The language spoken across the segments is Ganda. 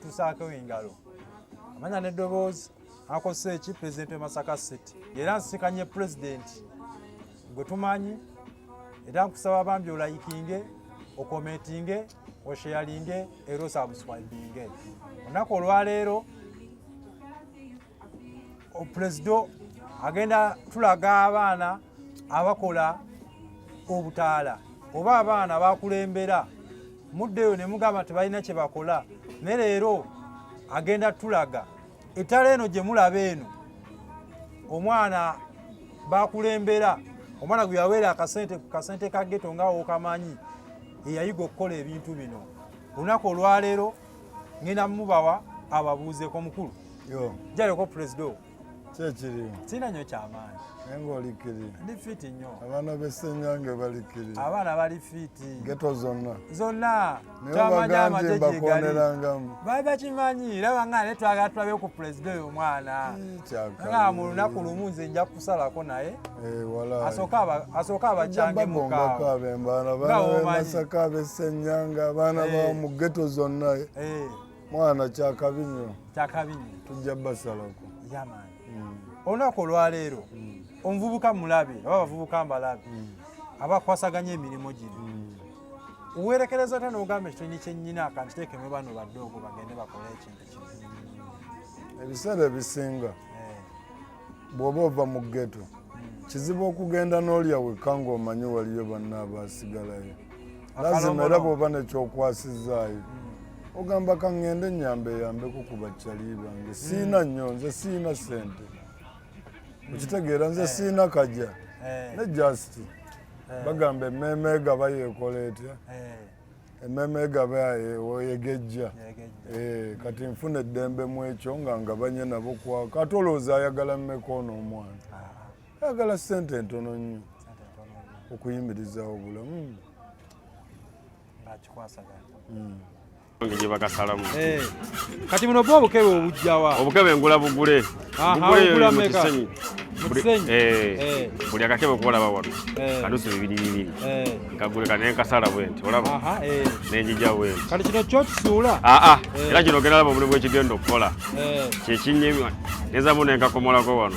tusaako engalo amanya n'eddoboozi akoze eki pulezidenti w'e Masaka City era nsikanye pulezidenti gwe tumanyi era nkusaba bambi olayikinge okomentinge osharinge era osubscribinge olunaku olwaleero opulezidenti agenda tulaga abaana abakola obutaala oba abaana bakulembera muddeyo ne mugamba tebalina kye bakola ne leero agenda tulaga ettala eno gye mulaba eno omwana bakulembera omwana gwe yaweera akasente ka Ghetto nga wokamanyi eyayiga okukola ebintu bino olunaku olwaleero ngenda mubawa ababuuzeeko mukulu jaleko pulezidenti kyekiri sina nnyo kyamaanyi nenga olikiri ndi fiti nnyo abaana b'essenyange balikiri abaana bali fiti Ghetto zonna twamanya amagye bakonerangamu bali bakimanyi laba nga ne twagala tulabe ku pulezidenti omwana nga mu lunaku lumu nze nja kusalako naye asooka abacyange mukaawo abaana b'e Masaka b'essenyanga abaana ba mu Ghetto zonna mwana kyakabi nnyo tujja basalako yamaani olunaku olwaleero omuvubuka mulabe oba abavubuka mbalabe abakwasaganya emirimu gino uwerekereza ate n'ogamba ekitoni kyennyina akantiteekemu bano badoogo bagende bakole ekintu kizibu ebiseera ebisinga bw'oba ova mu Ghetto kizibu okugenda n'olya wekka ng'omanyi waliyo banna abaasigalayo lazima era bw'oba nekyokwasizaayo ogamba kaŋŋende nyambe ku bakyali bange siina nnyo nze siina ssente okitegeera nze siina kajja ne jasiti bagamba emmeeme egaba yeekola etya emmeeme egaba yegejja kati nfuna eddembe mu ekyo nga ngabanye nabo kwako ate olowooza ayagala mmekoono omwana ayagala ssente ntono nnyo okuyimirizaawo obulamu Gye bakasalamu. Kati muno bwo obukebe obujjawa. Obukebe ngula bugule. Bugule mu kisenyi. Buli akakebe okulaba wano. Kanusu bibiri. Kagule kane kasala bwenti. Olaba. Nenjija bwenti. Kati kino kyo kisuula. Era kino genda laba mulimu ekigendo okukola. Kye kinyemi. Neza mune nkakomolako wano.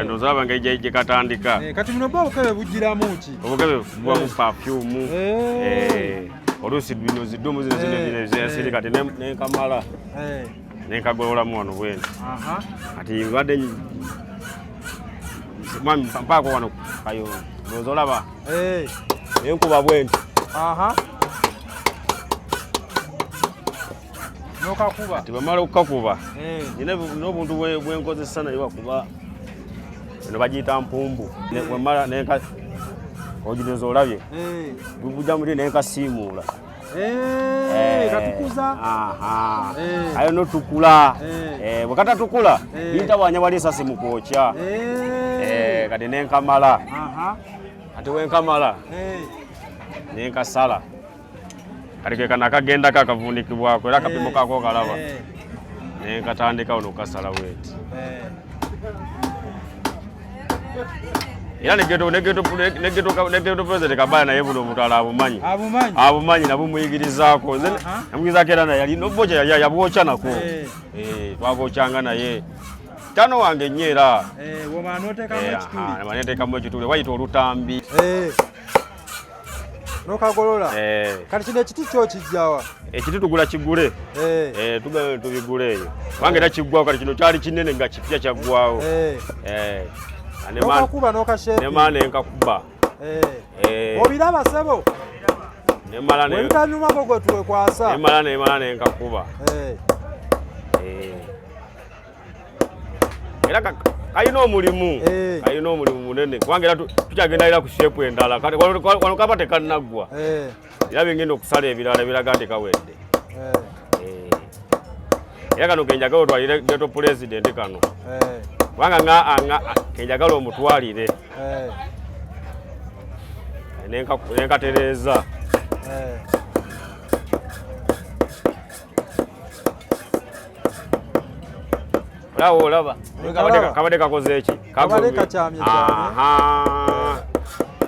Nozaba ngeje katandika. Kati muno bwo obukebe bujjiramu ki? Obukebe bwa mu perfume. Olusi bino zidumu zine zine kati nenkamala. Nenkagolola mwono bwenti. Ati badde mwami mpako wano kayo. Nozolaba. Nenkuba bwenti. Nokakuba. Tibamala okukakuba. Nyine n'obuntu bwenkozesa naye bakuba. Eno bagiyita mpumbu. Wemala nenka oginezo olabye. Bujja muri nenka simuula. Katukuza. Ayo notukula. Bwakata tukula biyita bwanya wali esasi mu kwokya. Kati nenkamala. Ati wenkamala. Nenkasala. Kati kana kagenda kakavundikibwako era kapimo kako kalaba. Nenkatandika ono kasala weti. Era Ghetto president Kabaya naye buno mutala abumanyi nabumuyigirizaako nze namuyigirizaako era naye yali nobocha yabwocha nako twabochanga naye tano wange nnyo era womanoteekamu ekituli wayita olutambi nokagolola kati kino ekiti kyo kijjawa ekiti tugula kigule tugayo tubigule eyo wange era kiggwawo kati kino kyali kinene nga kipya kyaggwawo nokakuba nokashepi nemala nenkakuba obiraba sebo webitanyumako gwe twekwasa nemala nenkakuba era kayina omulimu munene kubanga era tukyagenda era ku shepu endala wano kaba tekanaggwa era bengenda okusala ebirala biraga nti kawedde era kano kenjagala otwalire Ghetto president kano kubanga kenjagala omutwalire nenkatereeza olawo olaba kabadde kakoze eki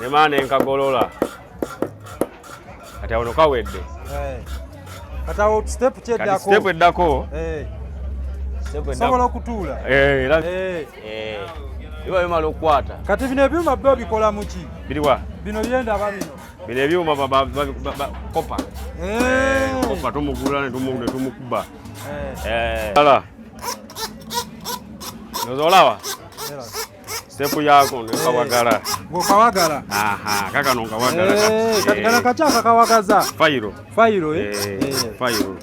nemala nenkagolola kati awo no kawedde Katawo step cheddako. Step eddako. Step eddako. Sobola okutula. Era. Iba yoma lokwata. Kati bino ebyuma byo bikola muki? Biriwa. Bino byenda babino. Bino ebyuma kopa. Kopa tumugula ne tumukuba. Ala. Nozolawa. Step yako nkawagala. Ngokawagala. Aha, kaka nkawagala. Kati kana kachaka kawagaza. Fayiro. Fayiro Fayiro.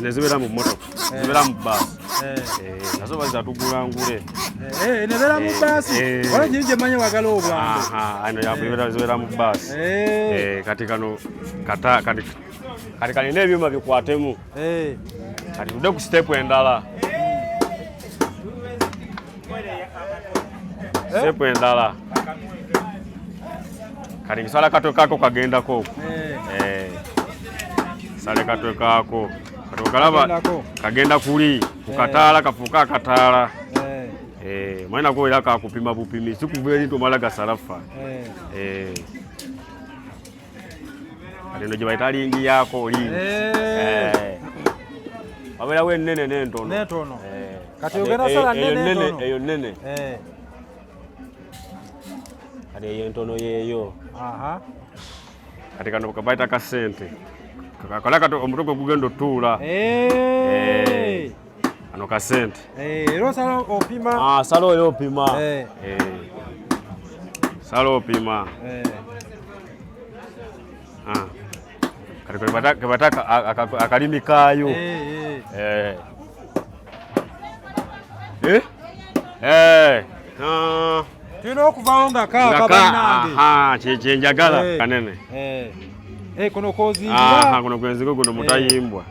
Nezibera mu moto. Zibera mu bus. Nazo bazatugula ngule. Nebera mu bus. Wala nyinje manye wagala obwangu. Aha, ano yabira zibera mu bus. Kati kano kati kali nebyuma bikwatemu. Kati tude ku step endala. Step endala. Kati kisala katwe kako kagendako. Sale katwe kako. Kalaba kagenda kuli kukatala kafuka akatala mwana ko era kakupima bupimi sikuveli to malaga sarafa alino je baitali ingi yako li abela we nene nentono kati ogenda sala nene eyo nene ade yentono yeyo kati kano kabaita ka sente kakala kato omutogo kugendo tula ano ka sente ero sala opima salo yo opima salo opima kati kebataka akalimi kayo tino okuvawo nga kabanange kyenjagala kanene kono kozingira kono kwenzigo guno mutayimbwa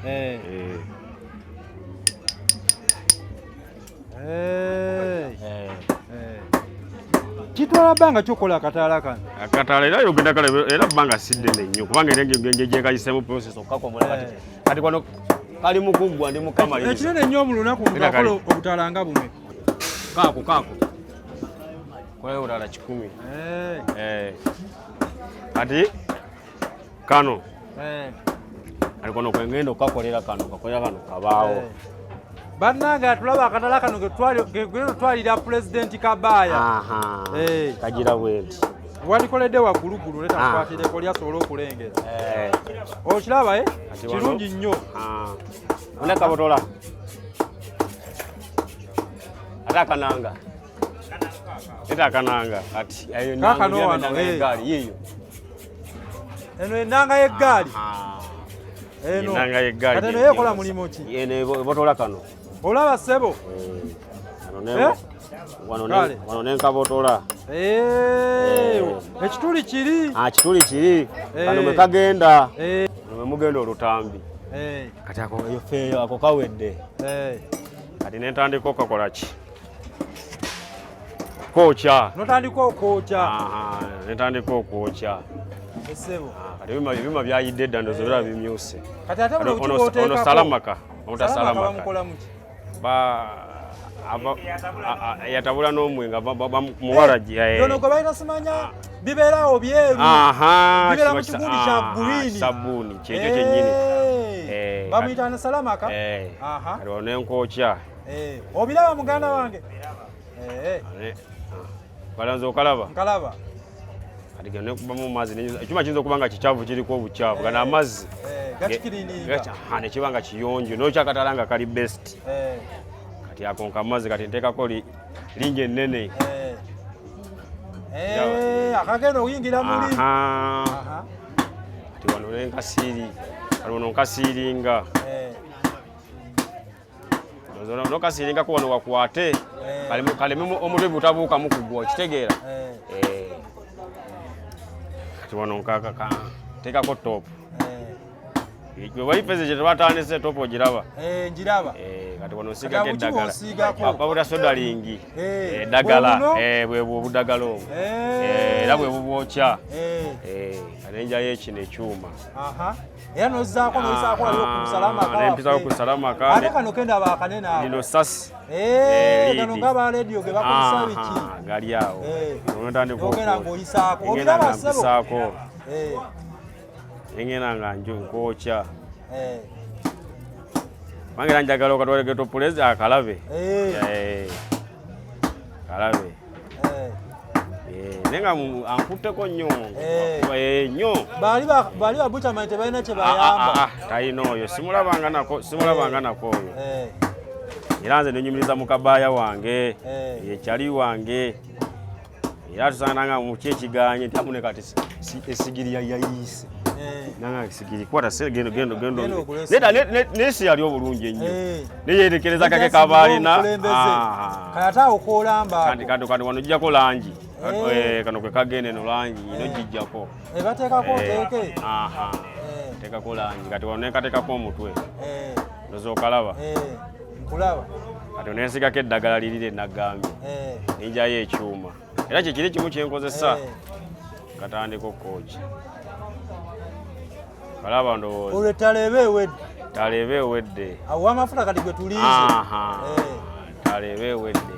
kitwala banga kyokola akatala kano akatala era yogenda kale era banga sidde nnyo kubanga engenge gyekayisemu process okakomola kati kono kali mukugwa ndi mukama lino ekinene nnyo mu lunaku ngakola obutala nga bume kako kola obutala 10 kati kano alikono kwengendo okakolera kano kabaawo bannanga atulaba akatala kano twalira President Kabaya kagira bwenti walikoledde waggulugulu leta tukwatireko lyasobola okulengera okiraba kirungi nnyo ona kabotola ate akananga ati ayo nanga yiyo eno enanga y'eggaali enanga y'eggaali kati eno yekola mulimu ki ene botola kano olaba ssebo wano nenkabotola ekituli kiri kituli kiri kano mwe kagenda mwe mugenda olutambi kati eyo feeyo ako kawedde kati nentandika okakola ki kookya notandika okwokya nentandika okwokya kati ebyuma byayidde edda ndozo bira bimyuse kati ate ono salamaka yatabula n'omwenga muwalaji ono gwe balina simanya bibeerawo byeru bibeera mu kigundi kya gurini sabbuuni kyekyo kyennyini bamuyita ne salamaka aliwo nenkokya obiraba muganda wange balanze okalaba nkalaba kati genda nekuba mu mazzi ekyuma kiyinza okuba nga kikyavu kiriko obukyavu gana amazzi nekiba nga kiyonjo nokyakatala nga kali best kati akonka amazzi kati nteekako lingi ennene akagenda okuyingira muli kati wano nenkasiiri waliwo nonkasiiringa nokasiiringako wano wakwate kalemu omutwe butabuukamu kugwa okitegeera kati wano nteekako topu waifeze kyetubatandise topu ogiraba kati wano osiigako eddagala babuta sodalingi eddagala bwebwo obuddagala obwo era bwe bubwokya anenjayo ekino ekyuma era nozaako noyisaako waliwo ku salamaka nempisaako ku salamaka ate kano kendaba akanene awo lino sasi gano ngaba rediyo ge bakozesa biki gali awo ogenda ng'oyisaako obiraba ssebo engenda nga nkwokya Mangira njagala okatwale Ghetto Praise akalabe. Kalabe. Nenga ankuteko nnyo. Nnyo. Bali babucha mante balina kye bayamba. Tayino oyo simulabanga nako oyo. Era nze nenyumiriza mu Kabaya wange, yekyali wange. Era tusanganga mu kyekiganye tamune kati esigiri yayise. Nanga esigiri kwata gendo. Nesi yali obulungi ennyo. Neyerekereza kake kabalina. Kayata okolamba. Kandi wano jjako langi. Kano kwe kagende no langi ino jjako. Bateekako teeke. Teekako langi kati wano nekateekako omutwe. Ndozo okalaba. Nkulaba. Kati onensigako eddagala lirire nagambye. Ninjayo ekyuma. Era kyekiri kimu kyenkozesa. Katandika okooki. Kalaba ndowooza. Olwo talebe ewedde. Talebe ewedde. Awo amafuta kati gwe tuliize. Talebe ewedde.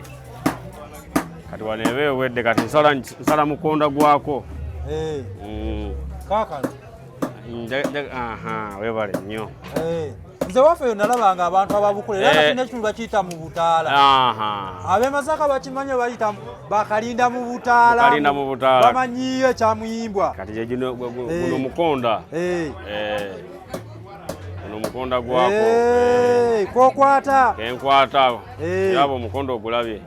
Kati wanebe ewedde kati nsala mukonda gwako. Kaakano. Webale nnyo. Nze waffe nalabanga abantu ababukule era kati n'ekitundu bakiyita mu butaala. Ab'emasaka bakimanyi bayita bakalinda mu butaala. Bamanyiyo ekyamuyimbwa. Kati gyegino guno mukonda. Guno mukonda gwako. Kokwata. Kenkwata. Yaba omukonda ogulabye.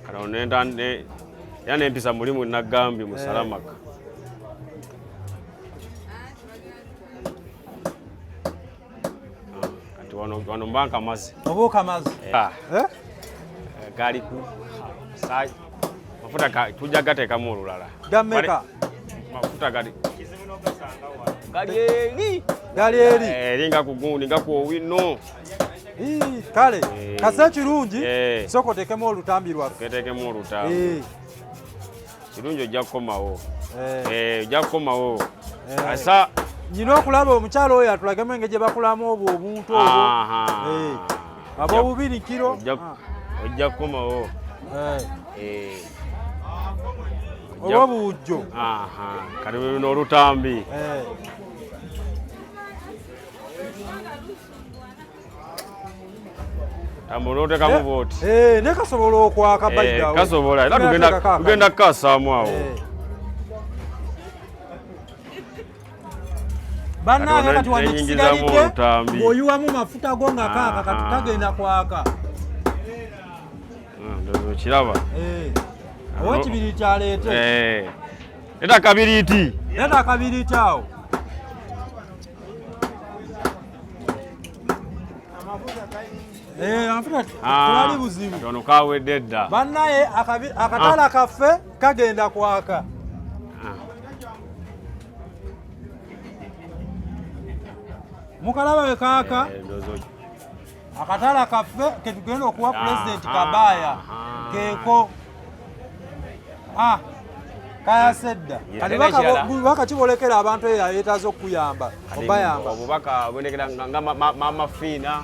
Kati onenda era nempisa mulimu nagambye mu Salamaka. Wano mbanka mazi. Obuuka mazi. Gali ku sai. Mafuta tujja gateekamu olulala. Gammeka. Mafuta gali. Gali eri. Eringa kugundi nga kuowino. Kale, kasa kirungi. Soko tekemu olutambi lwaffe. Ketekemu olutambi. Kirungi ojja kukomawo. Ojja kukomawo. Asa Nyina okulaba omukyalo oyo atulagemu engeri gye bakulamu obwo obuntu obwo. Abo 2 kilo. Ojja kukomawo. Oba bujjo. Kati bino olutambi. Tambola otekamu booti. Ne kasobola okwaka bayiddawo. Kasobola era tugenda kukasaamu awo. Bannange kati wano kisigalidde ng'oyiwamu mafuta go nga kaaka kati kagenda kwaka. Ndozo kiraba. Owa kibiriiti aleete. Leta kabiriiti. Leta kabiriiti awo. Amafuta tulali buzibu. Ono kawedde dda. Bannaye akatala kaffe kagenda kwaka. Mukalaba we kaaka. Akatala kaffe ke tugenda okuwa President Kabaya. Keeko. Kaya sedda. Kati bakakibolekera abantu yeetaaza okuyamba. Obayamba. Obubaka bwendekera nga mama Fiina.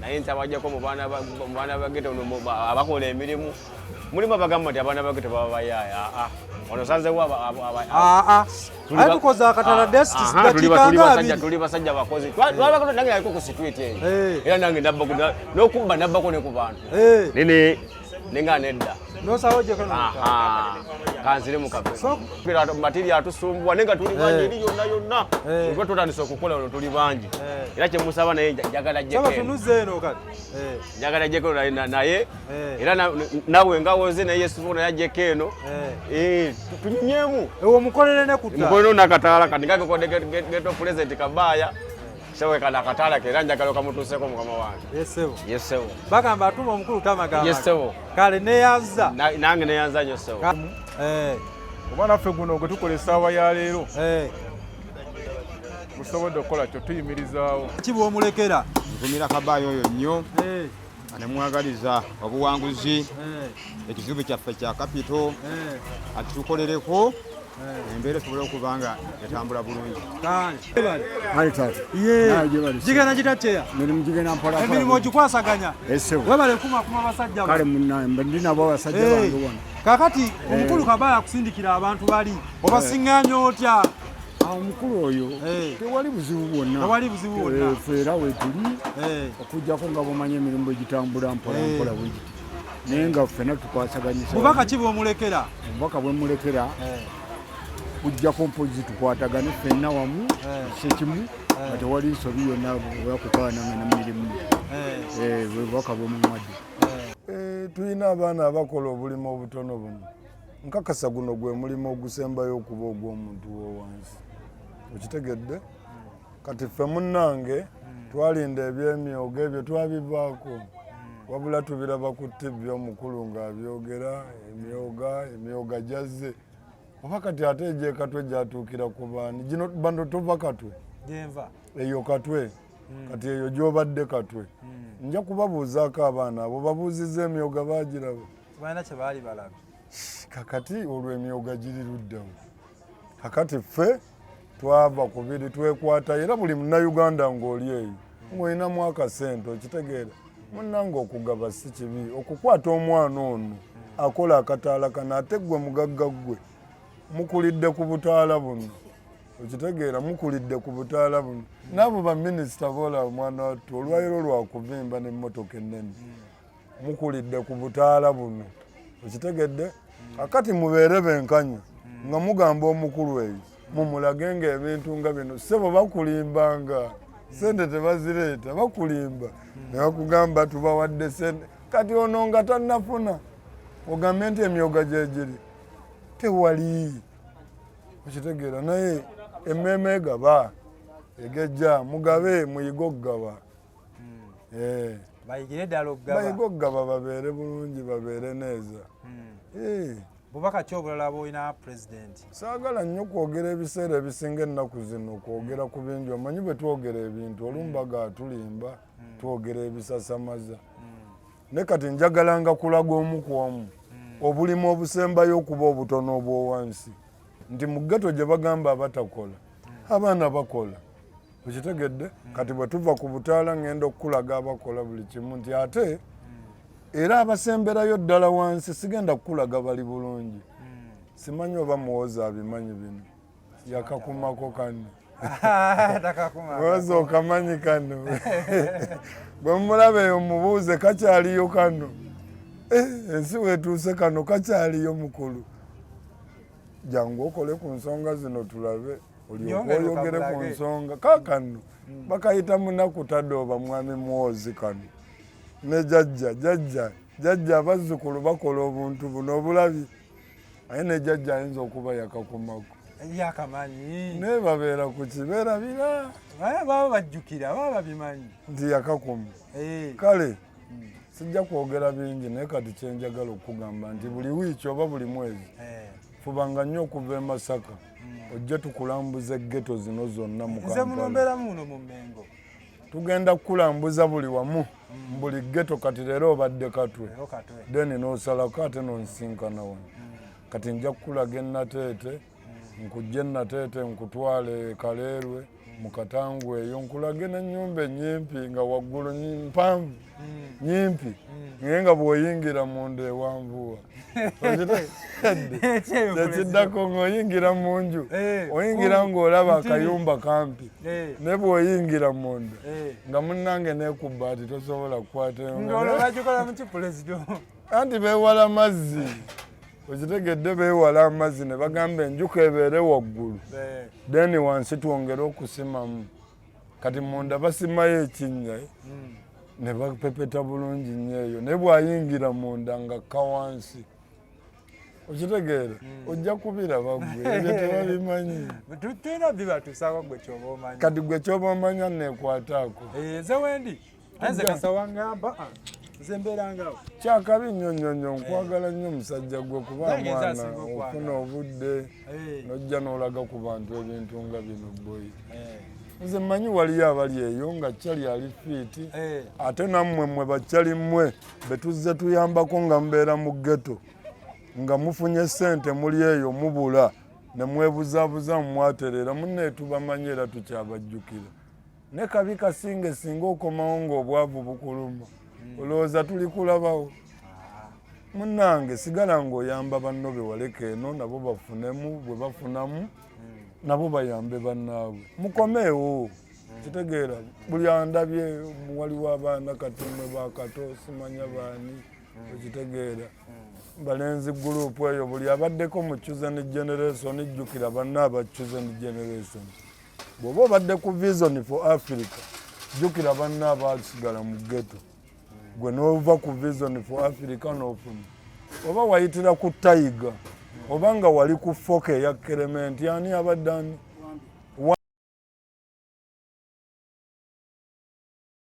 Naye nti abajjako mu baana ba Ghetto abakola emirimu. Mulimu abagamba nti abaana ba Ghetto baba bayaaya. Ono sanzewo aye tukoze akatala desks dakika tuli basajja bakozi. Twalabako nange yaliko ku street eyo. Era nange n'okubba nabbako ne ku bantu. Nene nenga nedda. Nosawo gye kono. Kanzire mu kabisa. Pira material atusumbwa nenga tuli bangi eri yonna. Ubwo tutandise okukola ono tuli bangi. Era kye musaba naye njagala jje. Saba tunuze eno kati. Njagala jje kono naye. Era nawe ngawoze naye Yesu na yajje keno. Tunyemu. Ewo mukolere ne kutta. Mukolere nakatala kandi ngake ko Ghetto President Kabaya. Sewe kana katala ke ranja kaloka mutuseko mukama wange. Yesewo. Bagamba atuma omukulu tamagamba. Yesewo. Kale ne yanza. Nange ne yanza nyosewo. Obana ffe guno gwe tukola essaawa ya leero. Musobodde okukola kyo tuyimirizaawo. Kiba omulekera. Nvumira Kabaya oyo nnyo. Anemwagaliza obuwanguzi. Ekizibu kyaffe kya kapito. Atukolereko. Embeera esobole okubanga etambula bulungi. Jigenda gitacheya. Emirimu ogikwasaganya. Webale kuma basajja. Kale munnambe ndinabo abasajja bange wano. Kakati omukulu Kabaya akusindikira abantu bali. Obasiŋŋaanya otya? Omukulu oyo tewali buzibu bwonna. Ffe era wetuli okujjako nga bumanya emirimu egitambula mpola bwegiti. Naye nga ffena tukwasaganyisa. Bubaka ki bw'omulekera? Obubaka bwe mulekera kujjako mpozi tukwatagane ffenna wamu kimu nga tewali nsobi yonna bwakukaananga nemirimu. Bwe bubaka bw'omumadde. Tulina abaana abakola obulimu obutono buno. Nkakasa guno gwe mulimu ogusembayo okuba ogw'omuntu w'owansi. Okitegedde? Kati ffe munnange twalinda ebyemyogo ebyo twabivaako. Wabula tubiraba ku TV omukulu ng'abyogera emyoga jazze. Oba kati ate ejje Katwe gyatuukira ku baani. Gino bano tova Katwe. Gyenva. Eyo Katwe. Kati eyo gy'obadde Katwe. Nja kubabuuzaako abaana abo babuuzizza emyoga baagiraba. Balina kye baali balaba. Kakati olwo emyoga giri luddawo. Kakati ffe twava ku biri twekwata era buli munnayuganda ng'oli eyo. Ng'olinamu akasente okitegeera. Munnange okugaba si kibi. Okukwata omwana ono akola akataala kano ate ggwe mugagga ggwe. Mukulidde ku butaala buno. Okitegeera mukulidde ku butaala buno. N'abo baminisita boolaba omwana wattu olwayiro lwakuvimba n'emmotoka ennene. Mukulidde ku butaala buno. Okitegedde? Akati mubeere benkanya nga mugamba omukulu eyo mumulage ng'ebintu nga bino ssebo bakulimbanga sente tebazireeta bakulimba ne bakugamba tubawadde sente kati ono nga tannafuna ogambe nti emyoga gye giri tewali. Okitegeera naye emmeeme egaba egejja mugabe muyiga okugaba. Bayigire ddala okugaba. Bayiga okugaba babeere bulungi babeere neeza. Bubaka ki obulala bw'olina pulezidenti? Saagala nnyo kwogera ebiseera ebisinga ennaku zino kwogera ku bingi omanyi bwe twogera ebintu olumbaga tulimba twogera ebisasamaza. Ne kati njagalanga kulaga omu ku omu obulimu obusembayo okuba obutono obw'owansi nti mu Ghetto gye bagamba abatakola abaana bakola. Okitegedde? Kati bwe tuva ku butaala ngenda okukulaga abakola buli kimu nti ate era abasemberayo ddala wansi sigenda kukulaga bali bulungi. Simanyi oba muwoza abimanyi bino. Yakakumako kano. Muwoza okamanyi kano. Bwe mulabe eyo mubuuze kakyaliyo kano. Ensi wetuuse kano kakyaliyo mukulu. Jangu okole ku nsonga zino tulabe. Oyogere ku nsonga. Kaakano bakayita munaku tadooba mwami muwozi kano. Ne jajja abazzukulu bakola obuntu buno obulabi aye ne jajja ayinza okuba yakakumako yakamanyi naye babeera ku kibeerabira baba bajjukira baba babimanyi nti yakakuma. Kale sijja kwogera bingi naye kati kyenjagala okugamba nti buli wiiki oba buli mwezi fubanga nnyo okuva e Masaka ojje tukulambuza Ghetto zino zonna mu Kampala. Nze munombeera muno mu Mengo. Tugenda kukulambuza buli wamu buli Ghetto kati leero obadde Katwe then n'osalako ate n'onsinkana wano. Kati nja kukulaga Nateete nkujje Nateete nkutwale Kaleerwe mu Katangwe eyo nkulage n'ennyumba ennyimpi nga waggulu mpanvu nyimpi naye nga bw'oyingira munda ewanvuwa. Tekiddako ng'oyingira mu nju oyingira ng'olaba akayumba kampi ne bw'oyingira munda nga munnange neekubbaati tosobola kukwata anti beewala mazzi. Okitegedde beewala amazzi ne bagamba enjuka ebeere waggulu then wansi twongere okusimamu. Kati munda basimayo ekinnya ne bapepeta bulungi nnyo eyo ne bw'ayingira munda nga kawansi. Okitegeera ojja kubiraba gwe ebyo tebabimanyi. Tulina bibatuusaako gwe ky'oba omanyi. Kati gwe ky'oba omanya neekwataako. Nze wendi nze kasawa ngamba nze mbeerangawo. Kyakabi nnyo nkwagala nnyo musajja gwe kuba mwana ofuna obudde n'ojja n'olaga ku bantu ebintu nga bino boyi. Nze mmanyi waliyo abali eyo nga Chali ali fiiti ate nammwe mmwe bakyali mmwe be tuzze tuyambako nga mbeera mu Ghetto nga mufunye ssente muli eyo mubula ne mwebuzaabuza mwaterera munne tubamanyi era tukyabajjukira. Ne kabi kasinga singa okomawo ng'obwavu bukuluma olowooza tuli kulabawo. Munnange sigala ng'oyamba banno be waleka eno nabo bafunemu bwe bafunamu nabo bayambe bannaabwe mukomeewo kitegeera buli andabye waliwo abaana katumwe bakato simanya baani ekitegeera balenzi gurupu eyo buli abaddeko mu chosen generation ijjukira banna aba chosen generation bw'oba obadde ku vision for Africa jjukira banna abasigala mu ghetto gwe n'ova ku vision for Africa n'ofuna oba wayitira ku Tiger oba nga wali ku foke ya Clement yani abaddani